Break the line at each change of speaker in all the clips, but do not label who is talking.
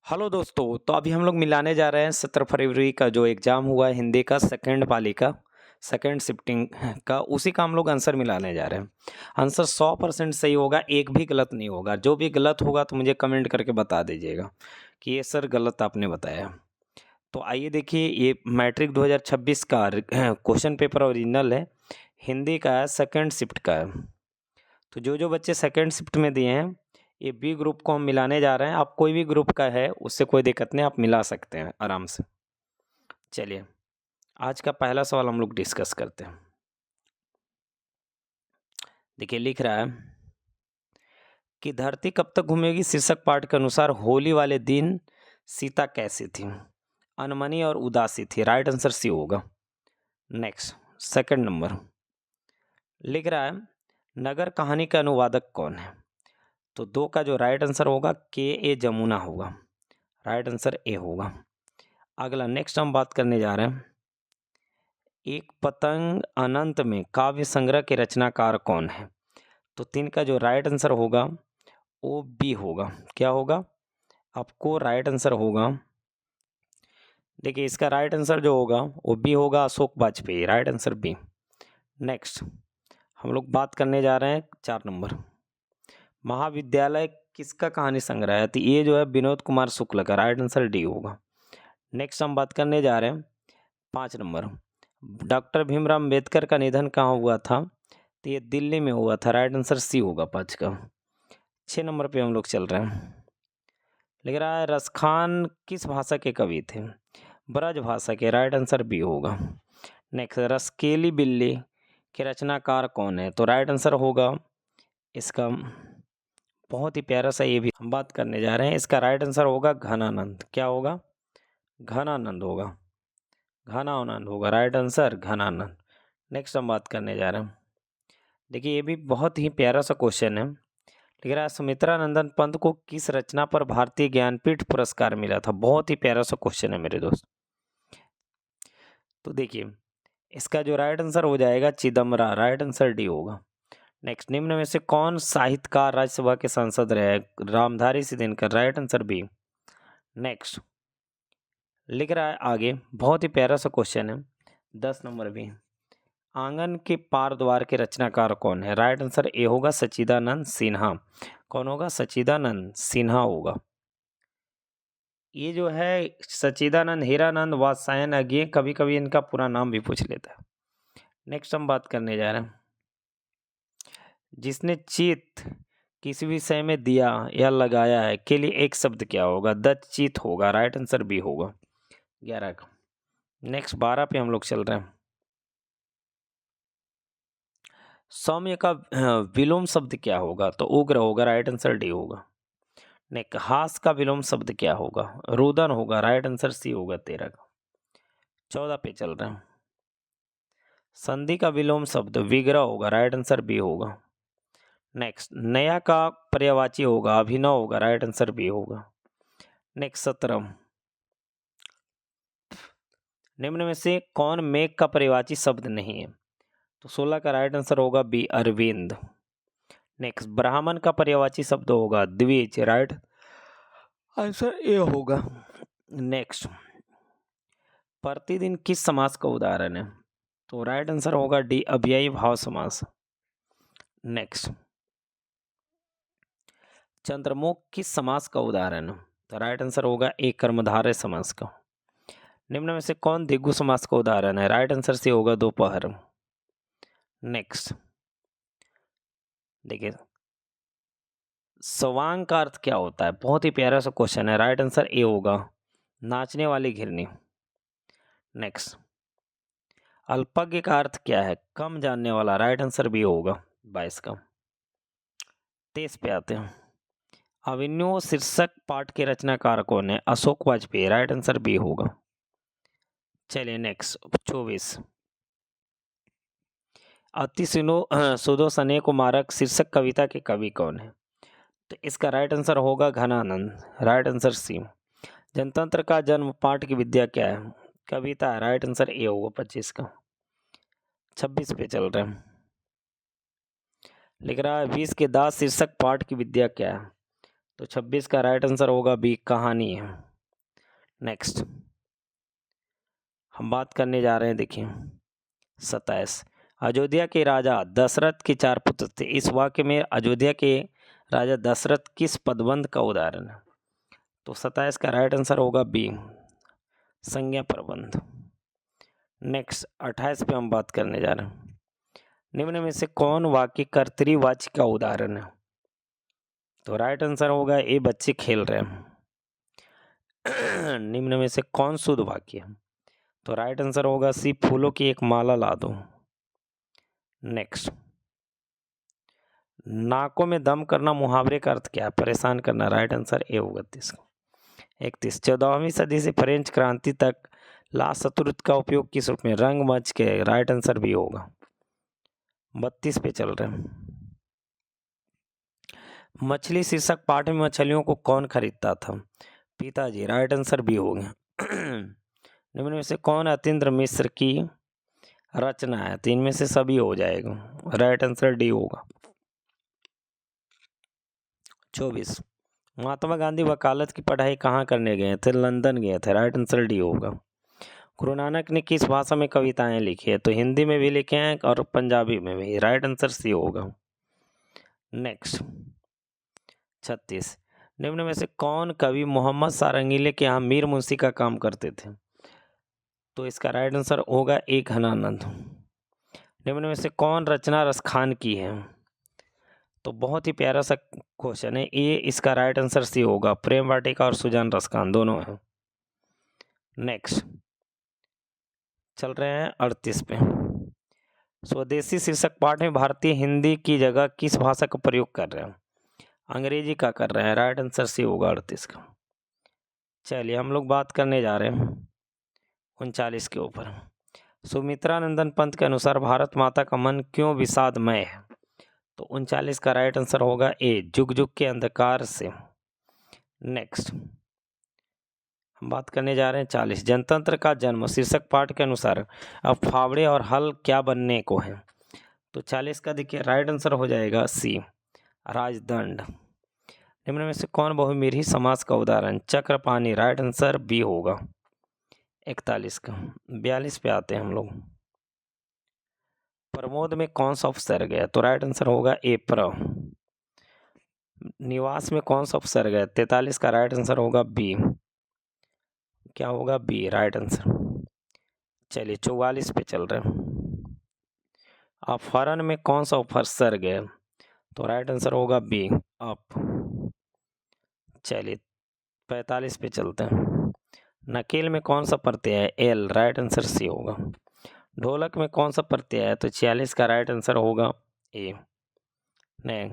Hello दोस्तों, तो अभी हम लोग मिलाने जा रहे हैं 17 फरवरी का जो एग्ज़ाम हुआ है हिंदी का सेकंड पाली का सेकंड शिफ्टिंग का, उसी का हम लोग आंसर मिलाने जा रहे हैं। आंसर 100% सही होगा, एक भी गलत नहीं होगा। जो भी गलत होगा तो मुझे कमेंट करके बता दीजिएगा कि ये सर गलत आपने बताया। तो आइए देखिए, ये मैट्रिक 2026 का क्वेश्चन पेपर ओरिजिनल है, हिंदी का है, सेकंड शिफ्ट का है। तो जो जो बच्चे सेकंड शिफ्ट में दिए हैं, ये बी ग्रुप को हम मिलाने जा रहे हैं। आप कोई भी ग्रुप का है उससे कोई दिक्कत नहीं, आप मिला सकते हैं आराम से। चलिए, आज का पहला सवाल हम लोग डिस्कस करते हैं। देखिए, लिख रहा है कि धरती कब तक घूमेगी शीर्षक पाठ के अनुसार होली वाले दिन सीता कैसी थी? अनमनी और उदासी थी। राइट आंसर सी होगा। नेक्स्ट, सेकंड नंबर लिख रहा है नगर कहानी का अनुवादक कौन है? तो दो का जो राइट आंसर होगा के जमुना होगा। राइट आंसर ए होगा। अगला नेक्स्ट हम बात करने जा रहे हैं, एक पतंग अनंत में काव्य संग्रह के रचनाकार कौन है? तो तीन का जो राइट आंसर होगा वो बी होगा। क्या होगा? आपको राइट आंसर होगा, देखिए इसका राइट आंसर जो होगा वो बी होगा, Ashok Vajpayee. Right answer B. Next हम लोग बात करने जा रहे हैं 4 नंबर, महाविद्यालय किसका कहानी संग्रह है? तो ये जो है विनोद कुमार शुक्ल का। राइट आंसर डी होगा। नेक्स्ट हम बात करने जा रहे हैं 5 नंबर, डॉक्टर भीमराव अम्बेडकर का निधन कहाँ हुआ था? तो ये दिल्ली में हुआ था। राइट आंसर सी होगा 5 का। 6 नंबर पे हम लोग चल रहे हैं, लिख रहा है रसखान किस भाषा के कवि थे? ब्रज भाषा के। राइट आंसर बी होगा। नेक्स्ट, रसकेली बिल्ली के रचनाकार कौन है? तो राइट आंसर होगा इसका, बहुत ही प्यारा सा ये भी हम बात करने जा रहे हैं, इसका राइट आंसर होगा घनानंद। क्या होगा? घनानंद होगा। घनानंद होगा राइट आंसर, घनानंद। नेक्स्ट हम बात करने जा रहे हैं, देखिए ये भी बहुत ही प्यारा सा क्वेश्चन है। लिख रहा है सुमित्रा नंदन पंत को किस रचना पर भारतीय ज्ञानपीठ पुरस्कार मिला था? बहुत ही प्यारा सा क्वेश्चन है मेरे दोस्त। तो देखिए इसका जो राइट आंसर हो जाएगा चिदम्बरा। राइट आंसर डी होगा। नेक्स्ट, निम्न में से कौन साहित्यकार राज्यसभा के सांसद रहे? Ramdhari सिद्दीनकर। Right answer B. Next लिख रहा है आगे, बहुत ही प्यारा सा क्वेश्चन है 10 नंबर भी, आंगन के पार द्वार के रचनाकार कौन है? राइट आंसर ए होगा सच्चिदानंद सिन्हा। कौन होगा? सच्चिदानंद सिन्हा होगा। ये जो है सच्चिदानंद हीरानंद वात्स्यायन अज्ञे, कभी कभी इनका पूरा नाम भी पूछ लेता है। नेक्स्ट हम बात करने जा रहे हैं, जिसने चित किसी विषय में दिया या लगाया है के लिए एक शब्द क्या होगा? दचित होगा। राइट आंसर बी होगा 11 का। नेक्स्ट 12 पे हम लोग चल रहे हैं, सौम्य का विलोम शब्द क्या होगा? तो उग्र होगा। राइट आंसर डी होगा। नेक्स्ट, हास का विलोम शब्द क्या होगा? रुदन होगा। राइट आंसर सी होगा 13 का। 14 पे चल रहे हैं, संधि का विलोम शब्द विग्रह होगा। राइट आंसर बी होगा। नेक्स्ट, नया का पर्यायवाची होगा अभिनव होगा। राइट आंसर बी होगा। नेक्स्ट 17, निम्न में से कौन मेघ का पर्यायवाची शब्द नहीं है? तो 16 का राइट आंसर होगा बी अरविंद। नेक्स्ट, ब्राह्मण का पर्यायवाची शब्द होगा द्विज। राइट आंसर ए होगा। नेक्स्ट, प्रतिदिन किस समास का उदाहरण है? तो राइट आंसर होगा डी अव्ययी भाव समास। नेक्स्ट, चंद्रमुख किस समास का उदाहरण है? तो राइट आंसर होगा ए कर्मधारय समास का। निम्न में से कौन दिगु समास का उदाहरण है? राइट आंसर से होगा दोपहर। नेक्स्ट देखिए, स्वांग का अर्थ क्या होता है? बहुत ही प्यारा सा क्वेश्चन है। राइट आंसर ए होगा नाचने वाली घिरनी। नेक्स्ट, अल्पज्ञ का अर्थ क्या है? कम जानने वाला। राइट आंसर बी होगा 22 का। 23 पे आते हैं, अभिनव शीर्षक पाठ के रचनाकार कौन है? Ashok Vajpayee. Right answer B होगा। चलिए नेक्स्ट 24, अति सुदो सने को मारक शीर्षक कविता के कवि कौन है? तो इसका राइट आंसर होगा घनानंद। Right answer C. जनतंत्र का जन्म पाठ की विद्या क्या है? कविता। राइट आंसर ए होगा 25 का। 26 पे चल रहे हैं, लिख रहा है 20 के दास शीर्षक पाठ की विद्या क्या है? तो 26 का राइट आंसर होगा बी, कहानी है। नेक्स्ट हम बात करने जा रहे हैं, देखिए 27, अयोध्या के राजा दशरथ के 4 पुत्र थे। इस वाक्य में अयोध्या के राजा दशरथ किस पदबंध का उदाहरण है? तो 27 का राइट आंसर होगा बी, संज्ञा प्रबंध। नेक्स्ट 28 पे हम बात करने जा रहे हैं, निम्न में से कौन वाक्य कर्तृवाची का उदाहरण है? तो राइट आंसर होगा ए, बच्चे खेल रहे हैं। निम्न में से कौन शुद्ध वाक्य है? तो राइट आंसर होगा सी, फूलों की एक माला ला दो। नेक्स्ट, नाकों में दम करना मुहावरे का अर्थ क्या है? परेशान करना। राइट आंसर ए होगा 30। 31, 14वीं सदी से फ्रेंच क्रांति तक ला शत्रुत का उपयोग किस रूप में? रंगमंच के। राइट आंसर भी होगा। 32 पे चल रहे हैं, मछली शीर्षक पाठ में मछलियों को कौन खरीदता था? पिताजी। राइट आंसर भी होगा। निम्न में से कौन अतीन्द्र मिश्र की रचना है? तो इनमें से सभी हो जाएगा। राइट आंसर डी होगा। 24, महात्मा गांधी वकालत की पढ़ाई कहाँ करने गए थे? लंदन गए थे। राइट आंसर डी होगा। गुरु नानक ने किस भाषा में कविताएं लिखी है? तो हिंदी में भी लिखे हैं और पंजाबी में भी। राइट आंसर सी होगा। नेक्स्ट 36, निम्न में से कौन कवि मोहम्मद सारंगीले के यहाँ मीर मुंशी का काम करते थे? तो इसका राइट आंसर होगा ए, घनानंद। निम्न में से कौन रचना रसखान की है? तो बहुत ही प्यारा सा क्वेश्चन है ये, इसका राइट आंसर सी होगा, प्रेम वाटिका और सुजान रसखान दोनों हैं। नेक्स्ट चल रहे हैं 38 पे, स्वदेशी शीर्षक पाठ में भारतीय हिंदी की जगह किस भाषा का प्रयोग कर रहे हैं? अंग्रेजी का कर रहे हैं। राइट आंसर सी होगा 38 का। चलिए हम लोग बात करने जा रहे हैं 39 के ऊपर। सुमित्रा नंदन पंत के अनुसार भारत माता का मन क्यों विषादमय है? तो 39 का राइट आंसर होगा ए, जुग जुग के अंधकार से। नेक्स्ट हम बात करने जा रहे हैं 40, जनतंत्र का जन्म शीर्षक पाठ के अनुसार अब फावड़े और हल क्या बनने को है? तो 40 का देखिए राइट आंसर हो जाएगा सी, राजदंड। निम्न में से कौन बहुव्रीहि समास का उदाहरण? चक्रपाणी। राइट आंसर बी होगा। 41 का। 42 पे आते हैं हम लोग, प्रमोद में कौन सा उपसर्ग है? तो राइट आंसर होगा ए, प्र। निवास में कौन सा उपसर्ग है? 43 का राइट आंसर होगा बी, क्या होगा बी, राइट आंसर। चलिए 44 पे चल रहे हैं, अपहरण में कौन सा उपसर्ग है? तो राइट आंसर होगा बी, अप। चलिए 45 पे चलते हैं, नकेल में कौन सा प्रत्यय है? एल। राइट आंसर सी होगा। ढोलक में कौन सा प्रत्यय है? तो 46 का राइट आंसर होगा ए। नहीं,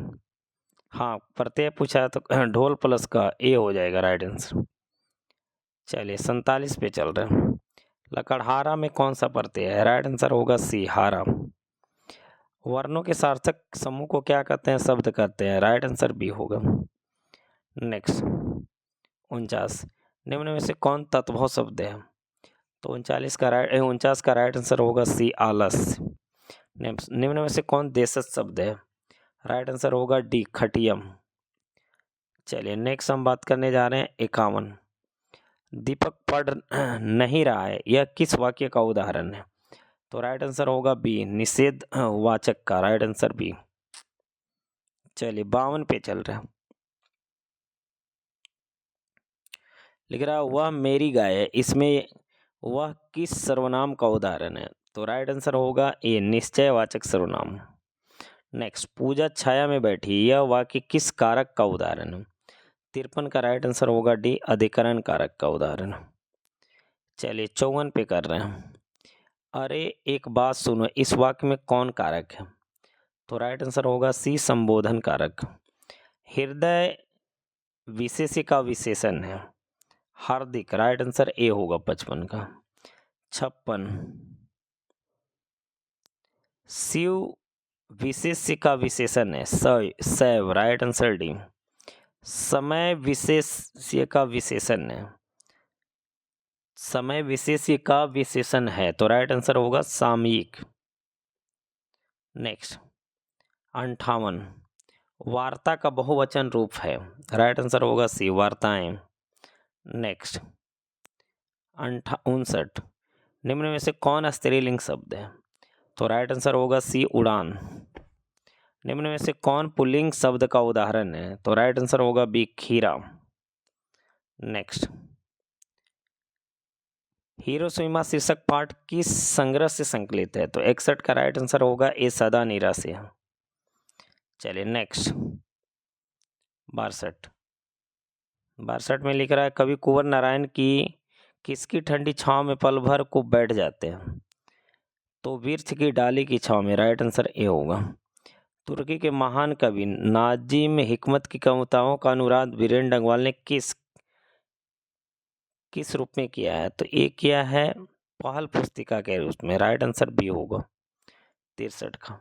हाँ प्रत्यय पूछा है तो ढोल प्लस का ए हो जाएगा राइट आंसर। चलिए 47 पे चल रहे हैं, लकड़हारा में कौन सा प्रत्यय है? राइट आंसर होगा सी, हारा। वर्णों के सार्थक समूह को क्या कहते हैं? शब्द कहते हैं। राइट आंसर बी होगा। नेक्स्ट 49, निम्न में से कौन तत्भव शब्द है? तो 49 का राइट आंसर होगा सी, आलस। निम्न में से कौन देशज शब्द है? राइट आंसर होगा डी, खटियम। चलिए नेक्स्ट हम बात करने जा रहे हैं 51, दीपक पढ़ नहीं रहा है, यह किस वाक्य का उदाहरण है? तो राइट आंसर होगा बी, निषेध वाचक का। Right answer B. चलिए 52 पे चल रहा है, लिख रहा है वह मेरी गाय है, इसमें वह किस सर्वनाम का उदाहरण है? तो राइट आंसर होगा ए, निश्चयवाचक सर्वनाम। नेक्स्ट, पूजा छाया में बैठी, यह वाक्य किस कारक का उदाहरण है? 53 का राइट आंसर होगा डी, अधिकरण कारक का उदाहरण। चलिए 54 पे कर रहे हैं, अरे एक बात सुनो, इस वाक्य में कौन कारक है? तो राइट आंसर होगा सी, संबोधन कारक। हृदय विशेष्य का विशेषण है, हार्दिक। राइट आंसर ए होगा 55 का। 56, शिव विशेष्य का विशेषण है शैव। Right answer D. समय विशेष्य का विशेषण है, समय विशेष्य का विशेषण है, तो राइट आंसर होगा सामयिक। नेक्स्ट 58, वार्ता का बहुवचन रूप है, राइट आंसर होगा सी, वार्ताएं। नेक्स्ट 59, निम्न में से कौन स्त्रीलिंग शब्द है? तो राइट आंसर होगा सी, उड़ान। निम्न में से कौन पुल्लिंग शब्द का उदाहरण है? तो राइट आंसर होगा बी, खीरा। नेक्स्ट हिरोशिमा शीर्षक पाठ किस संग्रह से संकलित है? तो 61 का राइट आंसर होगा ए, सदा निराश। चलिए नेक्स्ट 62 में लिख रहा है, कवि कुंवर नारायण की किसकी ठंडी छांव में पल भर को बैठ जाते हैं? तो वृक्ष की डाली की छांव में, राइट आंसर ए होगा। तुर्की के महान कवि नाजिम हिकमत की कविताओं का अनुवाद वीरेंद्र डंगवाल ने किस रूप में किया है? तो ए किया है पहल पुस्तिका के रूप में, राइट आंसर बी होगा 63 का।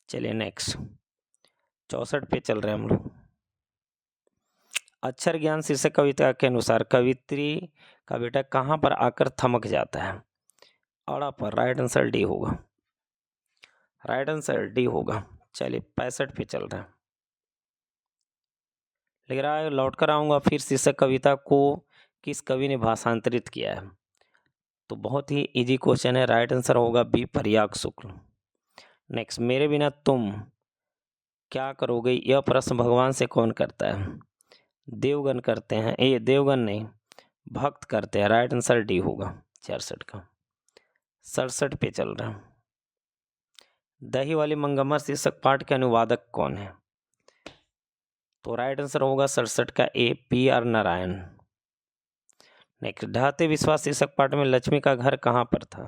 चलिए नेक्स्ट 64 पे चल रहे हैं हम लोग। अक्षर ज्ञान शीर्षक कविता के अनुसार कवित्री का बेटा कहाँ पर आकर थमक जाता है? अड़ा पर, राइट आंसर डी होगा, राइट आंसर डी होगा। चलिए 65 पे चल रहे हैं। लिख रहा है, लौट कर आऊँगा फिर शीर्षक कविता को किस कवि ने भाषांतरित किया है? तो बहुत ही इजी क्वेश्चन है, राइट आंसर होगा बी, प्रयाग शुक्ल। नेक्स्ट मेरे बिना तुम क्या करोगे, यह प्रश्न भगवान से कौन करता है? देवगन करते हैं, ये देवगन नहीं, भक्त करते हैं, राइट आंसर डी होगा 64 का। 67 पे चल रहा है। दही वाली मंगम्मा शीर्षक पाठ के अनुवादक कौन है? तो राइट आंसर होगा 67 का ए, पी आर नारायण। नेक्स्ट ढाते विश्वास शीर्षक पाठ में लक्ष्मी का घर कहाँ पर था?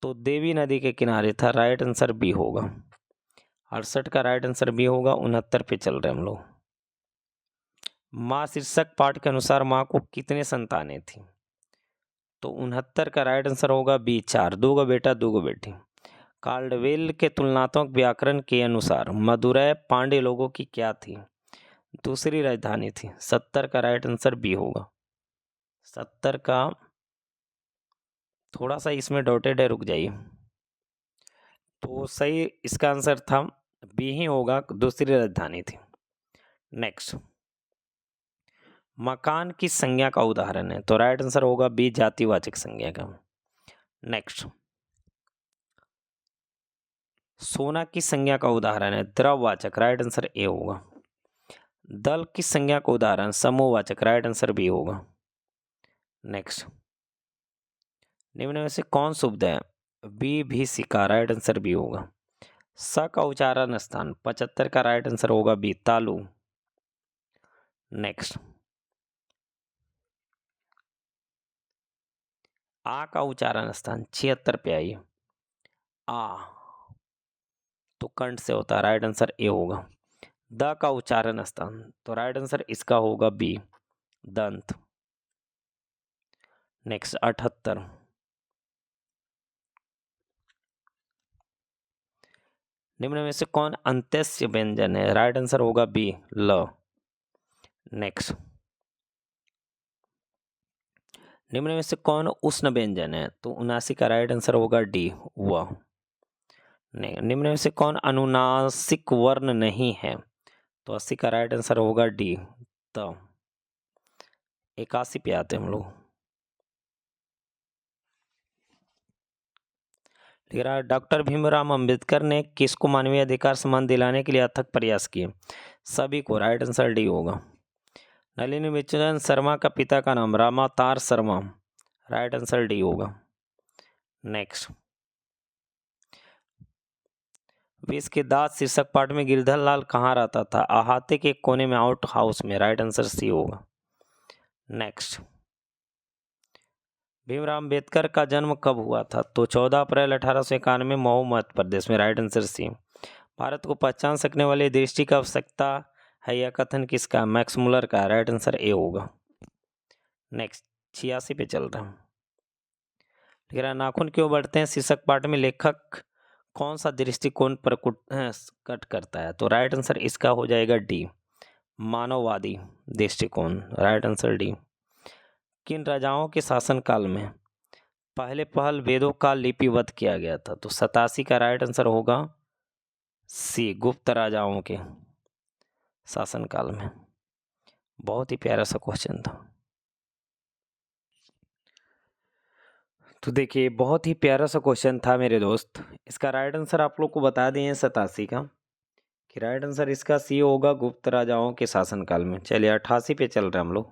तो देवी नदी के किनारे था, राइट आंसर बी होगा। 68 का राइट आंसर बी होगा। 69 पे चल रहे हम लोग। माँ शीर्षक पाठ के अनुसार माँ को कितने संतानें थी? तो 69 का राइट आंसर होगा बी, 4, 2 गो बेटा 2 गो बेटी। कार्डवेल के तुलनात्मक व्याकरण के अनुसार मदुरै पांड्य लोगों की क्या थी? दूसरी राजधानी थी। 70 का राइट आंसर बी होगा। 70 का थोड़ा सा इसमें डॉटेड है, रुक जाइए। तो सही इसका आंसर था बी ही होगा, दूसरी राजधानी थी। नेक्स्ट मकान की संज्ञा का उदाहरण है? तो राइट आंसर होगा बी, जातिवाचक संज्ञा का। नेक्स्ट सोना की संज्ञा का उदाहरण है? द्रववाचक, राइट आंसर ए होगा। दल की संज्ञा का उदाहरण? समूहवाचक, राइट आंसर बी होगा। नेक्स्ट निम्न में से कौन शब्द है? बी, भी, सिका, राइट आंसर बी होगा। स का उच्चारण स्थान? 75 का राइट आंसर होगा बी, तालु। नेक्स्ट आ का उच्चारण स्थान? 76 पे आइए। आ तो कंठ से होता है, राइट आंसर ए होगा। द का उच्चारण स्थान? तो राइट आंसर इसका होगा बी, दंत। नेक्स्ट 78 निम्न में से कौन अंत्यस्य व्यंजन है? राइट आंसर होगा बी, ल। नेक्स्ट निम्न में से कौन उष्ण व्यंजन है? तो 79 का राइट आंसर होगा डी, व। निम्न में से कौन अनुनासिक वर्ण नहीं है? तो 80 का राइट आंसर होगा डी, त। 81 पे आते हम लोग। लिख रहा है, डॉक्टर भीमराव अंबेडकर ने किसको मानवीय अधिकार सम्मान दिलाने के लिए अथक प्रयास किए? सभी को, राइट आंसर डी होगा। नलिनी मित्तल शर्मा का पिता का नाम? रामावतार शर्मा, राइट आंसर डी होगा। नेक्स्ट विष के दांत शीर्षक पाठ में गिरधर लाल कहाँ रहता था? अहाते के कोने में, आउट हाउस में, राइट आंसर सी होगा। नेक्स्ट भीमराव अंबेडकर का जन्म कब हुआ था? तो 14 अप्रैल 1891 में मऊ मध्य प्रदेश में, राइट आंसर सी। भारत को पहचान सकने वाली दृष्टि की आवश्यकता है, यह कथन किसका? मैक्स मुलर का, राइट आंसर ए होगा। नेक्स्ट 86 पे चल रहा हूँ। लिख रहा, नाखून क्यों बढ़ते हैं शीर्षक पाठ में लेखक कौन सा दृष्टिकोण पर कट करता है? तो राइट आंसर इसका हो जाएगा डी, मानववादी दृष्टिकोण, राइट आंसर डी। किन राजाओं के शासनकाल में पहल वेदों का लिपिबद्ध किया गया था? तो 87 का राइट आंसर होगा सी, गुप्त राजाओं के। शासनकाल में। बहुत ही प्यारा सा क्वेश्चन था। तो देखिए बहुत ही प्यारा सा क्वेश्चन था मेरे दोस्त। इसका राइट आंसर आप लोग को बता दिए 87 का, कि राइट आंसर इसका सी होगा, गुप्त राजाओं के शासनकाल में। चलिए 88 पे चल रहे हम लोग।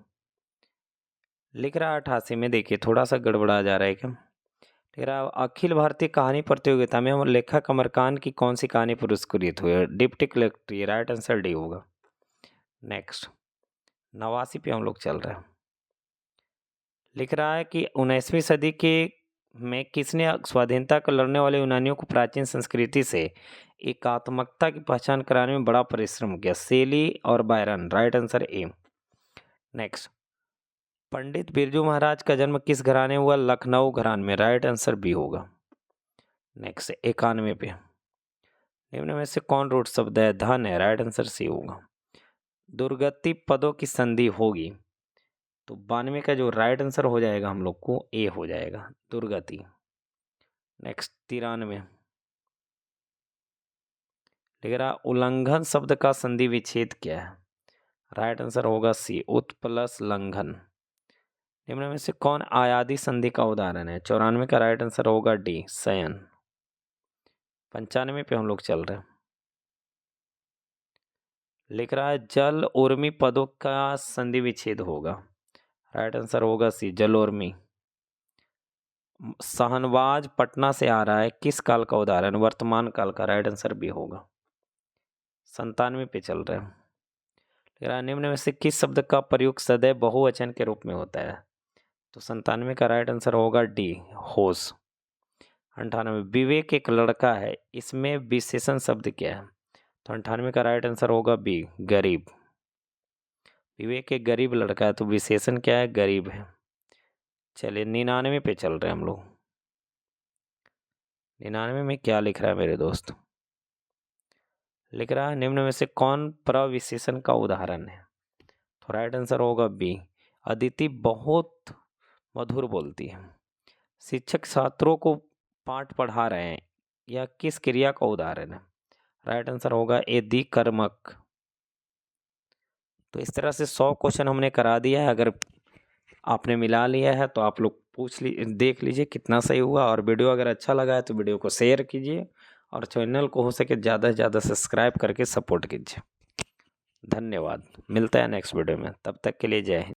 लिख रहा 88 में, देखिए थोड़ा सा गड़बड़ा जा रहा है क्या। लिख रहा अखिल भारतीय कहानी प्रतियोगिता में लेखक अमरकांत की कौन सी कहानी पुरस्कृत हुई है। Deputy collector, right answer D होगा। नेक्स्ट 89 पे हम लोग चल रहे हैं। लिख रहा है कि 19वीं सदी के में किसने स्वाधीनता को लड़ने वाले यूनानियों को प्राचीन संस्कृति से एकात्मकता की पहचान कराने में बड़ा परिश्रम किया। शेली और Byron, right answer A. Next Pandit Birju Maharaj का जन्म किस घराने हुआ। लखनऊ घराने में, राइट आंसर बी होगा। नेक्स्ट 91 पे, निम्न में से कौन रूट शब्द है। धन है, राइट आंसर सी होगा। दुर्गति पदों की संधि होगी, तो 92 का जो राइट आंसर हो जाएगा हम लोग को ए हो जाएगा, दुर्गति। नेक्स्ट 93 लिख रहा उल्लंघन शब्द का संधि विच्छेद क्या है। राइट आंसर होगा सी, उत प्लस लंघन। निम्न में से कौन आयादी संधि का उदाहरण है। 94 का राइट आंसर होगा डी, शयन। 95 पे हम लोग चल रहे हैं। लिख रहा है जल उर्मी पदों का संधि विच्छेद होगा। राइट आंसर होगा सी, जलोर्मी। शाहनवाज पटना से आ रहा है, किस काल का उदाहरण। वर्तमान काल का, राइट आंसर बी होगा। 97 पे चल रहे हैं। निम्न में से किस शब्द का प्रयोग सदैव बहुवचन के रूप में होता है। तो 97 का राइट आंसर होगा डी, होश। 98 विवेक एक लड़का है, इसमें विशेषण शब्द क्या है। तो 98 का राइट आंसर होगा बी, गरीब। विवेक एक गरीब लड़का है, तो विशेषण क्या है, गरीब है। चलिए 99 पे चल रहे हैं हम लोग। 99 में क्या लिख रहा है मेरे दोस्त। लिख रहा है निम्न में से कौन प्रविशेषण का उदाहरण है। तो राइट आंसर होगा बी, अदिति बहुत मधुर बोलती है। शिक्षक छात्रों को पाठ पढ़ा रहे हैं, यह किस क्रिया का उदाहरण है। राइट आंसर होगा ए, दी कर्मक। तो इस तरह से 100 क्वेश्चन हमने करा दिया है। अगर आपने मिला लिया है तो आप लोग देख लीजिए कितना सही हुआ। और वीडियो अगर अच्छा लगा है तो वीडियो को शेयर कीजिए, और चैनल को हो सके ज़्यादा से ज़्यादा सब्सक्राइब करके सपोर्ट कीजिए। धन्यवाद। मिलता है नेक्स्ट वीडियो में, तब तक के लिए जय हिंद।